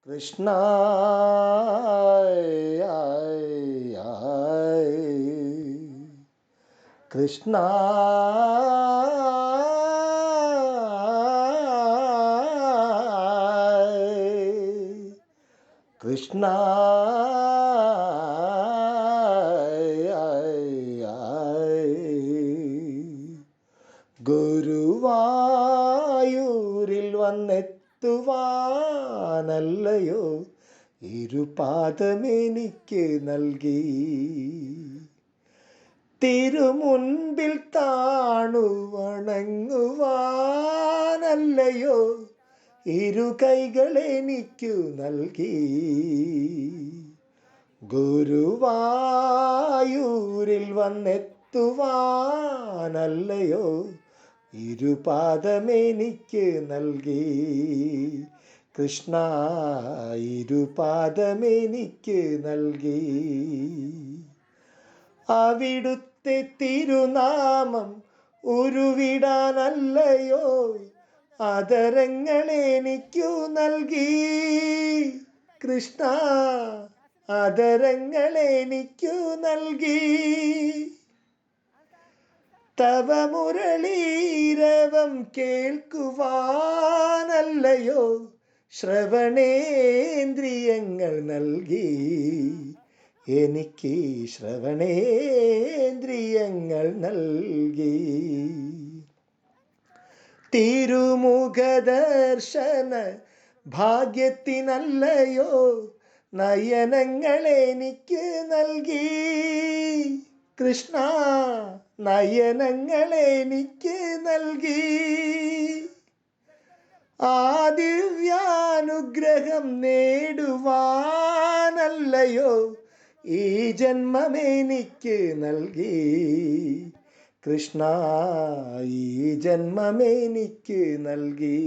കൃഷ്ണ കൃഷ്ണ കൃഷ്ണ ഗുരുവായൂരിൽ വന്നെത്തുവാനല്ലയോ ഇരുപാദമെനിക്ക് നൽകി, തിരുമുൻപിൽ താണു വണങ്ങുവാനല്ലയോ ഇരു കൈകളെനിക്കു നൽകി. ഗുരുവായൂരിൽ വന്നെത്തുവാനല്ലയോ ഇരുപാദമെനിക്ക് നൽകി. കൃഷ്ണ ഇരുപാദമെനിക്ക് നൽകി. അവിടുത്തെ തിരുനാമം ഉരുവിടാനല്ലയോ അതരങ്ങളെനിക്കു നൽകി. കൃഷ്ണ അതരങ്ങളെനിക്കു നൽകി. തവ മുരളീരവം കേൾക്കുവാനല്ലയോ ശ്രവണേന്ദ്രിയങ്ങൾ നൽകി. എനിക്ക് ശ്രവണേന്ദ്രിയങ്ങൾ നൽകി. തിരുമുഖദർശന ഭാഗ്യത്തിനല്ലയോ നയനങ്ങളെനിക്ക് നൽകി. കൃഷ്ണ നയനങ്ങളെനിക്ക് നൽകി. ആ ദിവ്യാനുഗ്രഹം നേടുവാനല്ലയോ ഈ ജന്മമെനിക്ക് നൽകി. കൃഷ്ണ ഈ ജന്മമെനിക്ക് നൽകി.